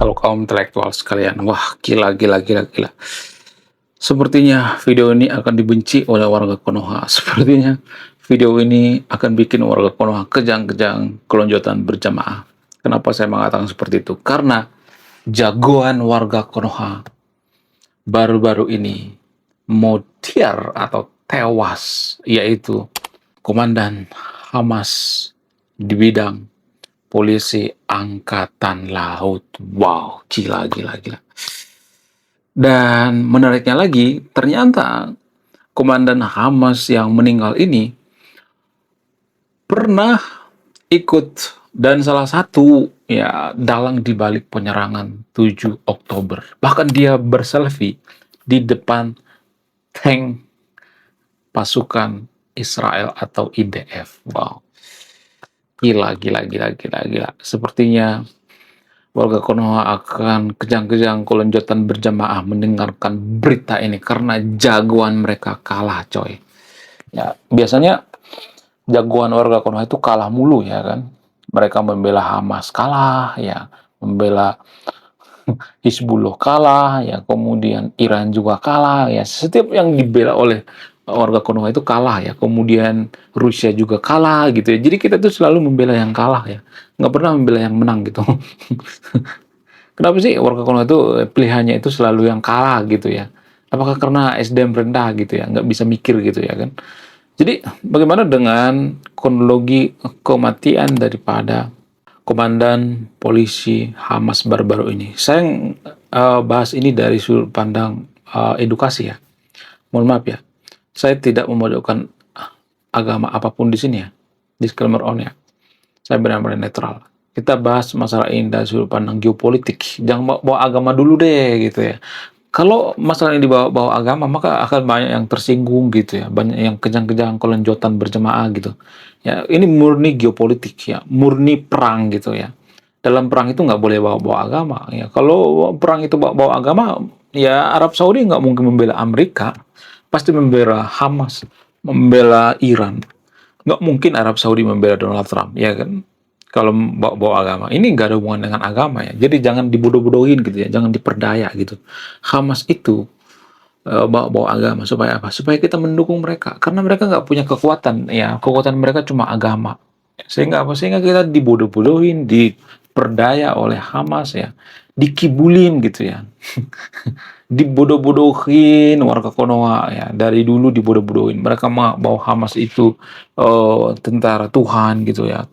Halo kaum intelektual sekalian, wah gila gila gila gila. Sepertinya video ini akan dibenci oleh warga Konoha. Sepertinya video ini akan bikin warga Konoha kejang-kejang kelonjotan berjamaah. Kenapa saya mengatakan seperti itu? Karena jagoan warga Konoha baru-baru ini mutiar atau tewas, yaitu Komandan Hamas di bidang polisi angkatan laut. Wow, gila gila gila. Dan menariknya lagi, ternyata Komandan Hamas yang meninggal ini pernah ikut dan salah satu ya dalang di balik penyerangan 7 Oktober. Bahkan dia berselfie di depan tank pasukan Israel atau IDF. Wow, gila gila gila gila gila. Sepertinya warga Konoha akan kejang-kejang kelonjotan berjamaah mendengarkan berita ini karena jagoan mereka kalah, coy. Ya, biasanya jagoan warga Konoha itu kalah mulu ya kan. Mereka membela Hamas kalah, ya, membela Hizbullah kalah, ya, kemudian Iran juga kalah, ya. Setiap yang dibela oleh warga Konoha itu kalah ya. Kemudian Rusia juga kalah gitu ya. Jadi kita tuh selalu membela yang kalah ya. Nggak pernah membela yang menang gitu. Kenapa sih warga Konoha itu pilihannya itu selalu yang kalah gitu ya? Apakah karena SDM rendah gitu ya, nggak bisa mikir gitu ya kan? Jadi bagaimana dengan kronologi kematian daripada Komandan Polisi Hamas baru-baru ini? Saya bahas ini dari sudut pandang edukasi ya. Mohon maaf ya, saya tidak memojokkan agama apapun di sini ya. Disclaimer on ya. Saya benar-benar netral. Kita bahas masalah ini dari sudut pandang geopolitik. Jangan bawa agama dulu deh gitu ya. Kalau masalah ini dibawa agama, maka akan banyak yang tersinggung gitu ya. Banyak yang kejang-kejang kelonjotan berjemaah gitu. Ya, ini murni geopolitik ya, murni perang gitu ya. Dalam perang itu nggak boleh bawa-bawa agama ya. Kalau perang itu bawa agama, ya Arab Saudi nggak mungkin membela Amerika, pasti membela Hamas, membela Iran. Nggak mungkin Arab Saudi membela Donald Trump, ya kan? Kalau bawa agama. Ini nggak ada hubungan dengan agama ya. Jadi jangan dibodoh-bodohin gitu ya, jangan diperdaya gitu. Hamas itu bawa agama supaya apa? Supaya kita mendukung mereka. Karena mereka nggak punya kekuatan ya. Kekuatan mereka cuma agama. Sehingga apa? Sehingga kita dibodoh-bodohin, diperdaya oleh Hamas ya. Dikibulin gitu ya. Dibodoh-bodohin warga Konoha ya, dari dulu dibodoh-bodohin. Mereka mau Hamas itu tentara Tuhan gitu ya,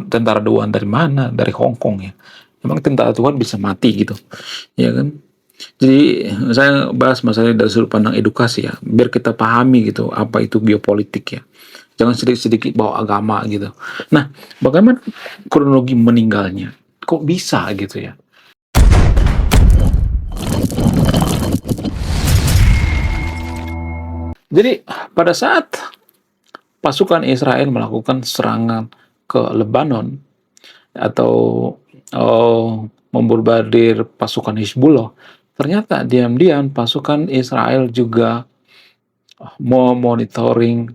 tentara Tuhan dari mana? Dari Hong Kong ya. Emang tentara Tuhan bisa mati gitu, ya kan? Jadi saya bahas masalah dari sudut pandang edukasi ya, biar kita pahami gitu apa itu geopolitik ya. Jangan sedikit-sedikit bawa agama gitu. Nah, bagaimana kronologi meninggalnya? Kok bisa gitu ya? Jadi pada saat pasukan Israel melakukan serangan ke Lebanon atau membombardir pasukan Hizbullah, ternyata diam-diam pasukan Israel juga memonitoring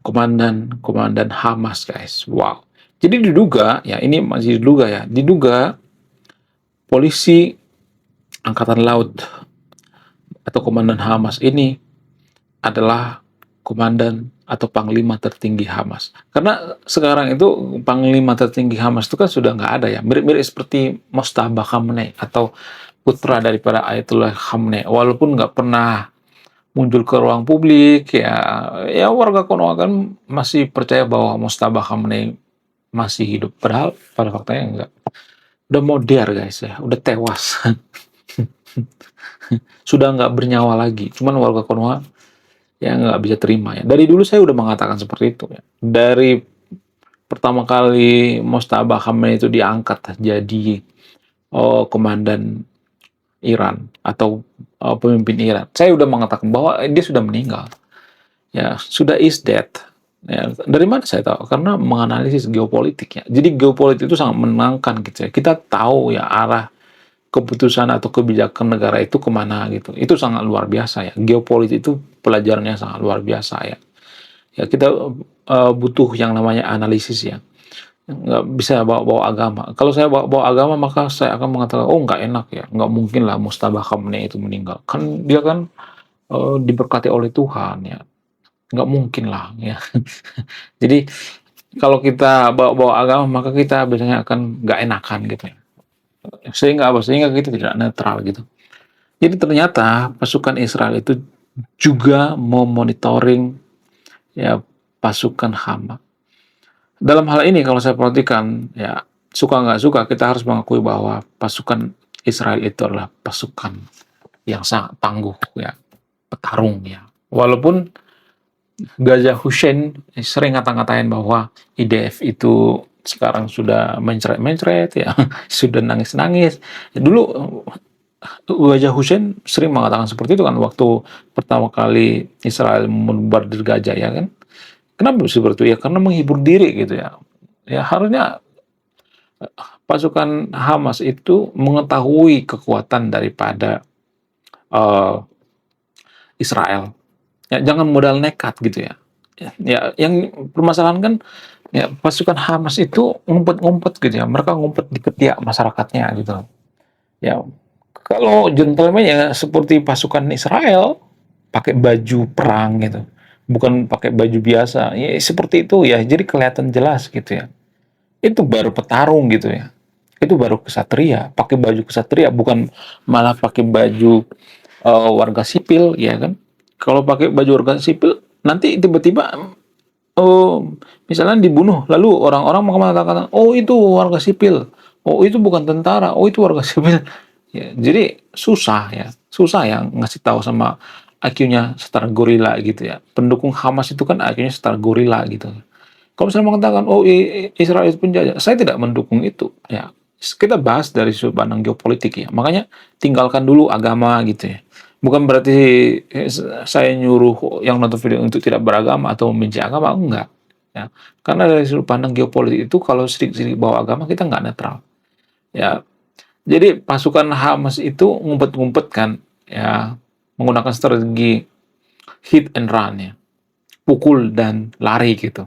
komandan Hamas, guys. Wow. Jadi diduga, ya ini masih diduga ya, diduga polisi angkatan laut atau komandan Hamas ini adalah komandan atau panglima tertinggi Hamas. Karena sekarang itu panglima tertinggi Hamas itu kan sudah nggak ada ya. Mirip-mirip seperti Mojtaba Khamenei atau putra daripada Ayatollah Khamenei. Walaupun nggak pernah muncul ke ruang publik ya, ya warga Konoha kan masih percaya bahwa Mojtaba Khamenei masih hidup. Padahal pada faktanya enggak. Udah modern guys ya, udah tewas. Sudah nggak bernyawa lagi. Cuman warga Konoha ya nggak bisa terima ya. Dari dulu saya udah mengatakan seperti itu ya. Dari pertama kali Mojtaba Khamenei itu diangkat jadi komandan Iran atau pemimpin Iran, saya udah mengatakan bahwa dia sudah meninggal. Ya, sudah is dead. Ya, dari mana saya tahu? Karena menganalisis geopolitik ya. Jadi geopolitik itu sangat menenangkan gitu ya. Kita tahu ya arah keputusan atau kebijakan negara itu kemana gitu. Itu sangat luar biasa ya. Geopolitik itu pelajarannya sangat luar biasa ya. Ya kita butuh yang namanya analisis ya. nggak bisa bawa-bawa agama. Kalau saya bawa-bawa agama, maka saya akan mengatakan, "Oh, nggak enak ya, nggak mungkin lah Mustabah Khamenei itu meninggal. Kan dia kan, diberkati oleh Tuhan ya, nggak mungkin lah," ya. Jadi, kalau kita bawa-bawa agama, maka kita biasanya akan nggak enakan gitu ya. Sehingga apa? Sehingga kita tidak netral gitu. Jadi ternyata pasukan Israel itu juga memonitoring ya pasukan Hamas. Dalam hal ini kalau saya perhatikan, ya suka nggak suka kita harus mengakui bahwa pasukan Israel itu adalah pasukan yang sangat tangguh ya, petarung ya. Walaupun Gajah Hussein sering ngata-ngatain bahwa IDF itu sekarang sudah mencret-mencret ya, sudah nangis-nangis. Dulu Gajah Hussein sering mengatakan seperti itu kan waktu pertama kali Israel membombardir Gaza ya kan. Kenapa seperti itu? Ya karena menghibur diri gitu ya. Ya harusnya pasukan Hamas itu mengetahui kekuatan daripada uh, Israel. Ya, jangan modal nekat gitu ya. Ya, yang permasalahan kan ya pasukan Hamas itu ngumpet-ngumpet gitu ya. Mereka ngumpet di ketiak masyarakatnya gitu. Ya, kalau gentleman ya seperti pasukan Israel pakai baju perang gitu. Bukan pakai baju biasa. Ya seperti itu ya. Jadi kelihatan jelas gitu ya. Itu baru petarung gitu ya. Itu baru kesatria, pakai baju kesatria, bukan malah pakai baju warga sipil, ya kan? Kalau pakai baju warga sipil, nanti tiba-tiba misalnya dibunuh, lalu orang-orang mengatakan, oh itu warga sipil, oh itu bukan tentara, oh itu warga sipil. Ya, jadi susah ya ngasih tahu sama IQ-nya setara gorila gitu ya. Pendukung Hamas itu kan IQ-nya setara gorila gitu. Kalau misalnya mengatakan, oh Israel itu penjajah, saya tidak mendukung itu. Ya, kita bahas dari sudut pandang geopolitik ya. Makanya tinggalkan dulu agama gitu ya. Bukan berarti saya nyuruh yang nonton video untuk tidak beragama atau membenci agama, enggak. Ya, karena dari sudut pandang geopolitik itu kalau sedikit-sedikit bawa agama kita nggak netral. Ya, jadi pasukan Hamas itu ngumpet-ngumpet kan, ya menggunakan strategi hit and run ya, pukul dan lari gitu.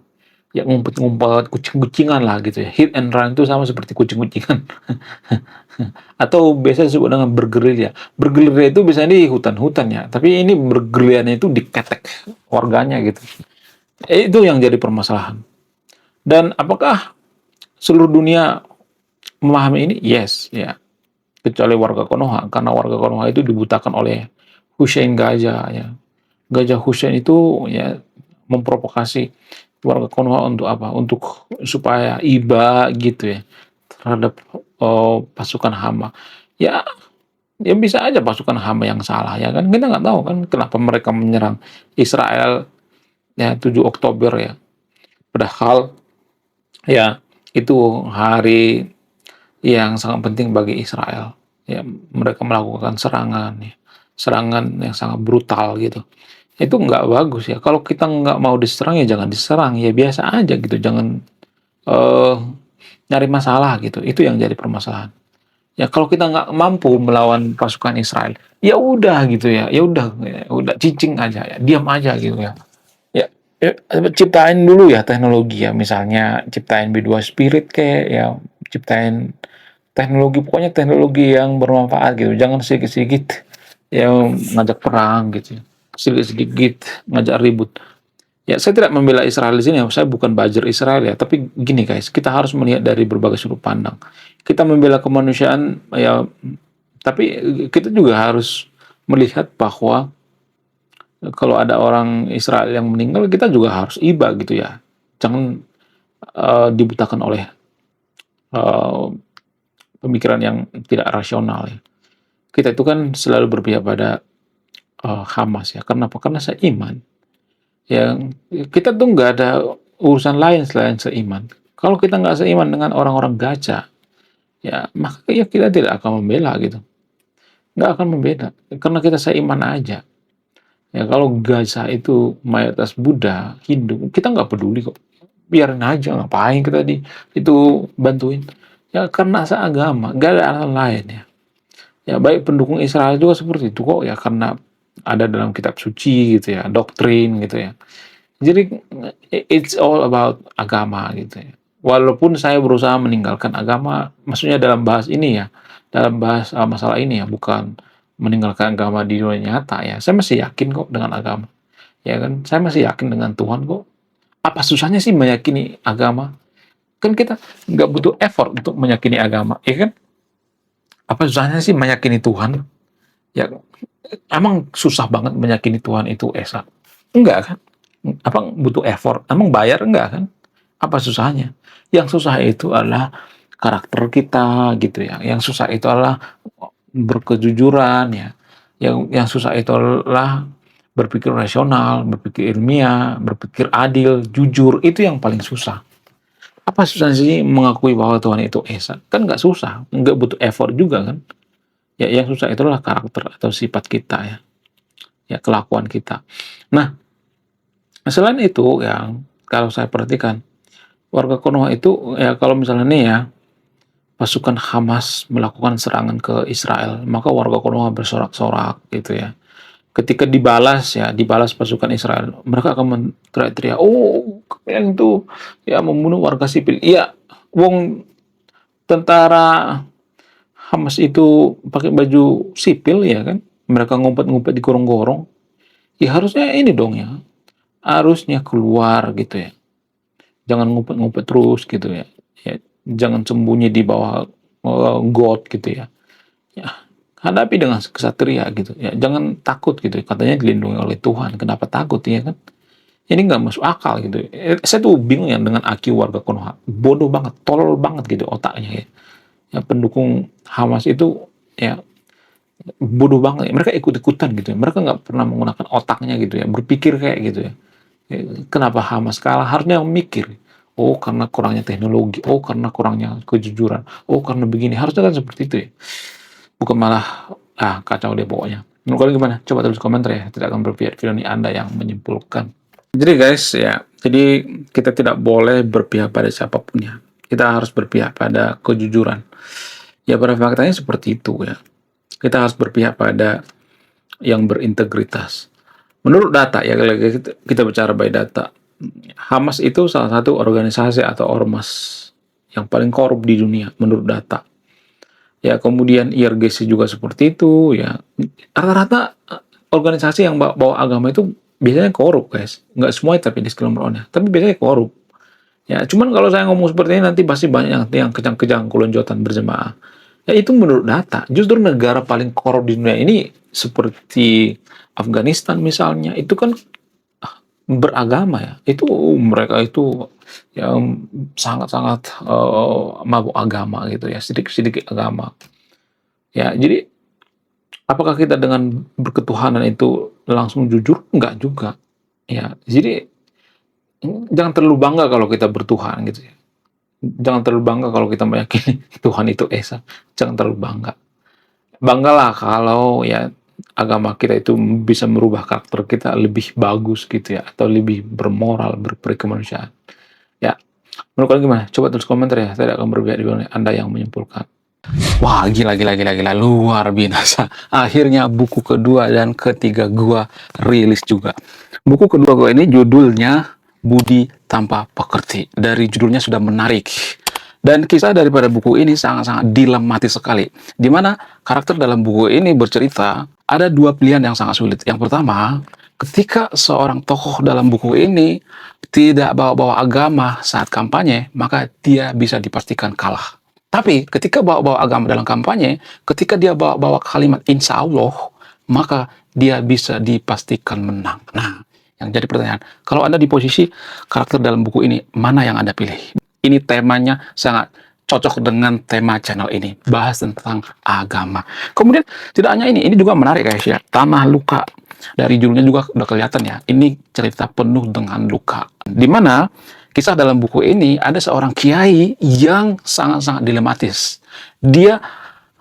Ya ngumpet-ngumpet, kucing-kucingan lah gitu ya. Hit and run itu sama seperti kucing-kucingan. Atau biasa disebut dengan bergerilya. Bergerilya itu biasanya di hutan-hutan ya, tapi ini bergerilyanya itu diketek warganya gitu. Itu yang jadi permasalahan. Dan apakah seluruh dunia memahami ini? Yes, ya. Kecuali warga Konoha, karena warga Konoha itu dibutakan oleh Hussein Gajah ya. Gajah Hussein itu ya memprovokasi warga Konoha untuk apa? Untuk supaya iba gitu ya terhadap pasukan Hama. Ya, ya bisa aja pasukan Hama yang salah ya kan. Kita nggak tahu kan kenapa mereka menyerang Israel ya 7 Oktober ya. Padahal ya itu hari yang sangat penting bagi Israel. Ya, mereka melakukan serangan ya. Serangan yang sangat brutal gitu. Itu nggak bagus ya. Kalau kita nggak mau diserang ya jangan diserang ya biasa aja gitu. Jangan eh, nyari masalah gitu. Itu yang jadi permasalahan. Ya kalau kita nggak mampu melawan pasukan Israel, ya udah gitu ya udah cicing aja ya, diam aja gitu ya. Ya, ciptain dulu ya teknologi ya, misalnya ciptain B2 Spirit kayak ya, ciptain teknologi pokoknya teknologi yang bermanfaat gitu. Jangan sedikit-sedikit yang ngajak perang gitu. Sedikit-sedikit ngajak ribut. Ya, saya tidak membela Israel di sini, saya bukan buzzer Israel ya, tapi gini guys, kita harus melihat dari berbagai sudut pandang. Kita membela kemanusiaan ya, tapi kita juga harus melihat bahwa kalau ada orang Israel yang meninggal, kita juga harus iba gitu ya. Jangan dibutakan oleh eh, pemikiran yang tidak rasional ya. Kita itu kan selalu berpihak pada Hamas ya. Kenapa? Karena saya iman. Yang kita tuh nggak ada urusan lain selain seiman. Kalau kita nggak seiman dengan orang-orang Gaza, ya maka ya kita tidak akan membela gitu. Nggak akan membela. Karena kita seiman aja. Ya kalau Gaza itu mayoritas Buddha, Hindu, kita nggak peduli kok. Biarin aja, ngapain kita itu bantuin. Ya karena seagama, nggak ada alasan lain ya. Ya baik pendukung Israel juga seperti itu kok ya karena ada dalam kitab suci gitu ya, doktrin gitu ya. Jadi it's all about agama gitu ya. walaupun saya berusaha meninggalkan agama, maksudnya dalam bahas ini ya, dalam bahas masalah ini ya, bukan meninggalkan agama di dunia nyata ya. Saya masih yakin kok dengan agama, ya kan? Saya masih yakin dengan Tuhan kok. Apa susahnya sih meyakini agama? Kan kita nggak butuh effort untuk meyakini agama, ya kan? Apa susahnya sih meyakini Tuhan? Ya, emang susah banget meyakini Tuhan itu esa? Enggak kan? Apa butuh effort? Emang bayar enggak kan? Apa susahnya? Yang susah itu adalah karakter kita gitu ya. Yang susah itu adalah berkejujuran ya. Yang susah itu adalah berpikir rasional, berpikir ilmiah, berpikir adil, jujur. Itu yang paling susah. Apa susah sih mengakui bahwa Tuhan itu esa? Kan nggak susah, nggak butuh effort juga kan. Ya, yang susah itu adalah karakter atau sifat kita ya. Ya, kelakuan kita. Nah, selain itu yang kalau saya perhatikan, warga Konoha itu ya kalau misalnya nih ya, pasukan Hamas melakukan serangan ke Israel, maka warga Konoha bersorak-sorak gitu ya. Ketika dibalas pasukan Israel, mereka akan teriak-teriak, "Oh, kalian itu ya membunuh warga sipil." Iya, wong tentara Hamas itu pakai baju sipil ya kan, mereka ngumpet-ngumpet di gorong-gorong, ya harusnya ini dong ya, harusnya keluar gitu ya. Jangan ngumpet-ngumpet terus gitu ya. Ya, jangan sembunyi di bawah got gitu ya. Ya, hadapi dengan kesatria gitu ya. Jangan takut gitu. Katanya dilindungi oleh Tuhan. Kenapa takut ya kan? Ini nggak masuk akal gitu. Saya tuh bingung ya dengan IQ warga Konoha. Bodoh banget, tolol banget gitu otaknya ya. Ya pendukung Hamas itu ya bodoh banget. Mereka ikut-ikutan gitu ya. Mereka nggak pernah menggunakan otaknya gitu ya. Berpikir kayak gitu ya. Kenapa Hamas kalah? Harusnya mikir. Oh, karena kurangnya teknologi. Oh, karena kurangnya kejujuran. Oh, karena begini. Harusnya kan seperti itu ya. Bukan malah, kacau deh pokoknya. Menurut kalian gimana? Coba tulis komentar ya. Tidak akan berpihak video ini Anda yang menyimpulkan. Jadi guys, ya. Jadi kita tidak boleh berpihak pada siapapun ya. Kita harus berpihak pada kejujuran. Ya, pada faktanya seperti itu ya. Kita harus berpihak pada yang berintegritas. Menurut data ya, kita bicara by data, Hamas itu salah satu organisasi atau ormas yang paling korup di dunia menurut data. Ya, kemudian IRGC juga seperti itu ya. Rata-rata organisasi yang bawa agama itu biasanya korup guys. Nggak semua tapi disclaimer-nya, tapi biasanya korup. Ya, cuman kalau saya ngomong seperti ini nanti pasti banyak yang kejang-kejang kelonjotan berjemaah. Ya itu menurut data. Justru negara paling korup di dunia ini seperti Afghanistan misalnya, itu kan beragama ya. Itu mereka itu yang sangat-sangat mabuk agama gitu ya, sedikit-sedikit agama. Ya, jadi apakah kita dengan berketuhanan itu langsung jujur? Enggak juga. Ya, jadi jangan terlalu bangga kalau kita bertuhan gitu ya. Jangan terlalu bangga kalau kita meyakini Tuhan itu esa. Jangan terlalu bangga. Banggalah kalau ya agama kita itu bisa merubah karakter kita lebih bagus gitu ya, atau lebih bermoral, berkemanusiaan. Ya, menurut kalian gimana? Coba tulis komentar ya. Saya akan berpihak di belakang Anda yang menyimpulkan. Wah, gila, luar biasa. Akhirnya buku kedua dan ketiga gua rilis juga. Buku kedua gua ini judulnya Budi Tanpa Pekerti. Dari judulnya sudah menarik. Dan kisah daripada buku ini sangat-sangat dilematis sekali. Di mana karakter dalam buku ini bercerita ada dua pilihan yang sangat sulit. Yang pertama, ketika seorang tokoh dalam buku ini tidak bawa-bawa agama saat kampanye, maka dia bisa dipastikan kalah. Tapi ketika bawa-bawa agama dalam kampanye, ketika dia bawa-bawa kalimat insya Allah, maka dia bisa dipastikan menang. Nah, yang jadi pertanyaan, kalau Anda di posisi karakter dalam buku ini, mana yang Anda pilih? Ini temanya sangat cocok dengan tema channel ini, bahas tentang agama. Kemudian tidak hanya ini juga menarik guys ya, Tanah Luka. Dari judulnya juga udah kelihatan ya, ini cerita penuh dengan luka. Dimana kisah dalam buku ini ada seorang kiai yang sangat-sangat dilematis. Dia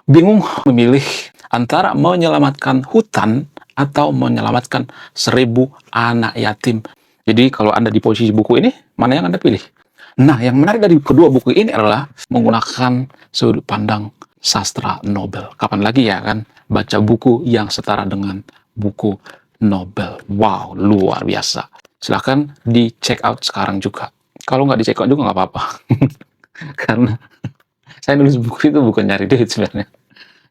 bingung memilih antara menyelamatkan hutan atau menyelamatkan 1000 anak yatim. Jadi kalau Anda di posisi buku ini, mana yang Anda pilih? Nah, yang menarik dari kedua buku ini adalah menggunakan sudut pandang sastra Nobel. Kapan lagi ya kan baca buku yang setara dengan buku Nobel. Wow, luar biasa. Silahkan di check out sekarang juga. Kalau nggak di check out juga nggak apa-apa. Karena saya nulis buku itu bukan nyari duit sebenarnya.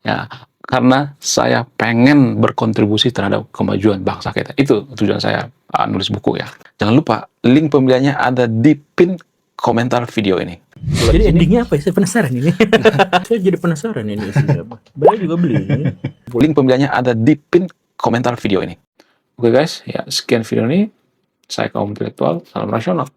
Ya, karena saya pengen berkontribusi terhadap kemajuan bangsa kita. Itu tujuan saya nulis buku ya. Jangan lupa, link pembeliannya ada di pin komentar video ini. Jadi endingnya apa ya? Saya penasaran ini. Saya jadi penasaran ini isinya apa. Beli juga beli ini. Link pembeliannya ada di pin komentar video ini. Oke guys, ya sekian video ini. Saya kaum intelektual, salam rasional.